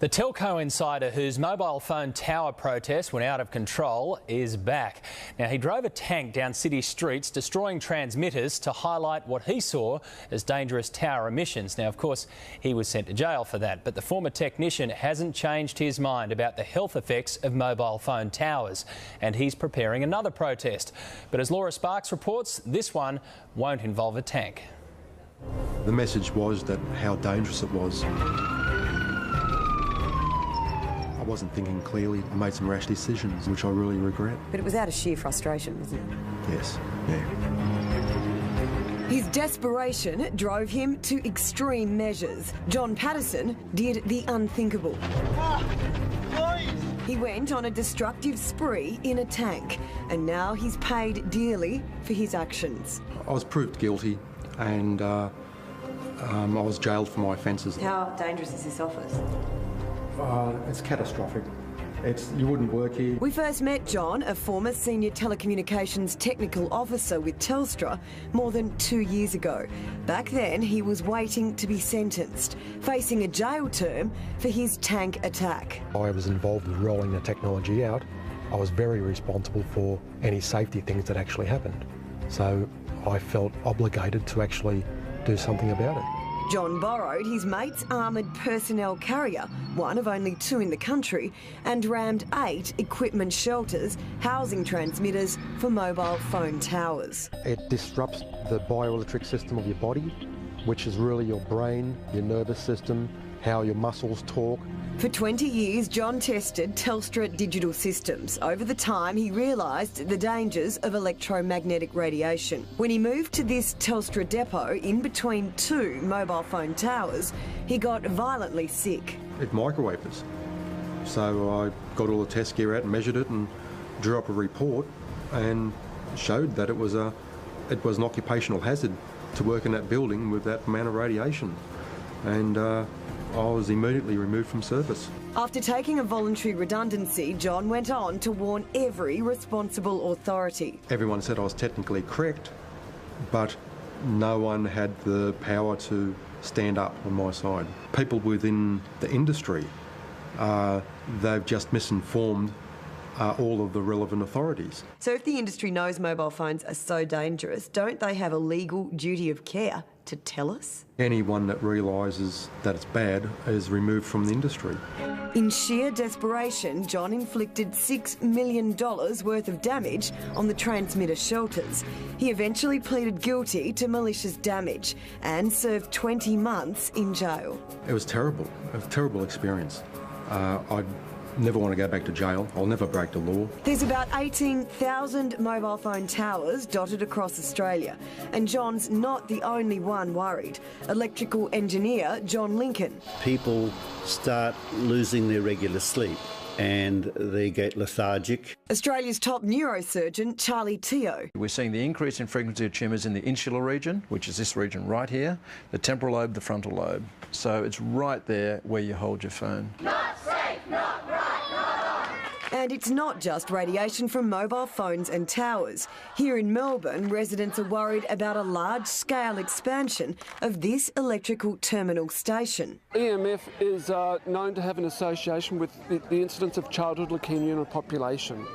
The telco insider whose mobile phone tower protest went out of control is back. Now, he drove a tank down city streets, destroying transmitters to highlight what he saw as dangerous tower emissions. Now, of course, he was sent to jail for that, but the former technician hasn't changed his mind about the health effects of mobile phone towers, and he's preparing another protest. But as Laura Sparks reports, this one won't involve a tank. The message was that how dangerous it was. I wasn't thinking clearly. I made some rash decisions, which I really regret. But it was out of sheer frustration, wasn't it? Yes, yeah. His desperation drove him to extreme measures. John Patersъn did the unthinkable. He went on a destructive spree in a tank, and now he's paid dearly for his actions. I was proved guilty, and I was jailed for my offences. How dangerous is this office? It's catastrophic. You wouldn't work here. We first met John, a former senior telecommunications technical officer with Telstra, more than 2 years ago. Back then, he was waiting to be sentenced, facing a jail term for his tank attack. I was involved with rolling the technology out. I was very responsible for any safety things that actually happened. So I felt obligated to actually do something about it. John borrowed his mate's armoured personnel carrier, one of only 2 in the country, and rammed 8 equipment shelters housing transmitters for mobile phone towers. It disrupts the bioelectric system of your body, which is really your brain, your nervous system, how your muscles talk. For 20 years, John tested Telstra digital systems. Over the time, he realised the dangers of electromagnetic radiation. When he moved to this Telstra depot in between 2 mobile phone towers, he got violently sick. It microwaved us. So I got all the test gear out and measured it and drew up a report and showed that it was an occupational hazard to work in that building with that amount of radiation. And I was immediately removed from service. After taking a voluntary redundancy, John went on to warn every responsible authority. Everyone said I was technically correct, but no one had the power to stand up on my side. People within the industry, they've just misinformed all of the relevant authorities. So if the industry knows mobile phones are so dangerous, don't they have a legal duty of care to tell us? Anyone that realises that it's bad is removed from the industry. In sheer desperation, John inflicted $6 million worth of damage on the transmitter shelters. He eventually pleaded guilty to malicious damage and served 20 months in jail. It was terrible, a terrible experience. I'd never want to go back to jail. I'll never break the law. There's about 18,000 mobile phone towers dotted across Australia, and John's not the only one worried. Electrical engineer John Lincoln. People start losing their regular sleep and they get lethargic. Australia's top neurosurgeon Charlie Teo. We're seeing the increase in frequency of tumours in the insular region, which is this region right here, the temporal lobe, the frontal lobe. So it's right there where you hold your phone. Not safe, not right, not on. And it's not just radiation from mobile phones and towers. Here in Melbourne, residents are worried about a large-scale expansion of this electrical terminal station. EMF is known to have an association with the incidence of childhood leukemia in a population.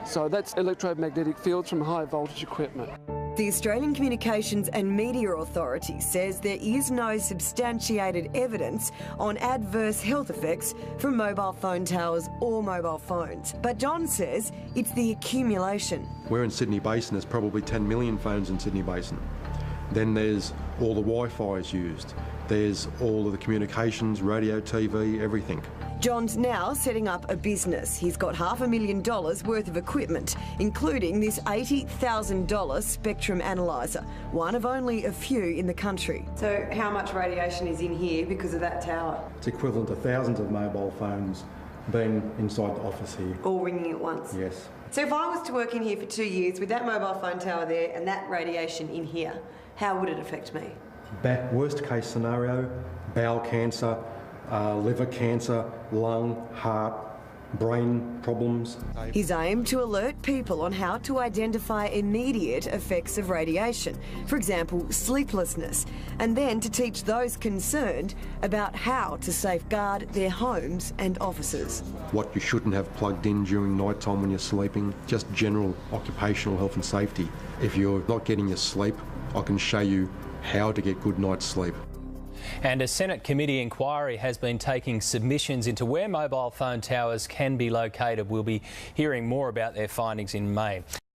So that's electromagnetic fields from high voltage equipment. The Australian Communications and Media Authority says there is no substantiated evidence on adverse health effects from mobile phone towers or mobile phones. But John says it's the accumulation. We're in Sydney Basin, there's probably 10 million phones in Sydney Basin. Then there's all the Wi-Fi is used. There's all of the communications, radio, TV, everything. John's now setting up a business. He's got $500,000 worth of equipment, including this $80,000 spectrum analyzer, one of only a few in the country. So how much radiation is in here because of that tower? It's equivalent to thousands of mobile phones being inside the office here. All ringing at once? Yes. So if I was to work in here for 2 years with that mobile phone tower there and that radiation in here, how would it affect me? Worst case scenario, bowel cancer, liver cancer, lung, heart, brain problems. His aim to alert people on how to identify immediate effects of radiation, for example, sleeplessness, and then to teach those concerned about how to safeguard their homes and offices. What you shouldn't have plugged in during night time when you're sleeping, just general occupational health and safety. If you're not getting your sleep, I can show you how to get good night's sleep. And a Senate committee inquiry has been taking submissions into where mobile phone towers can be located. We'll be hearing more about their findings in May.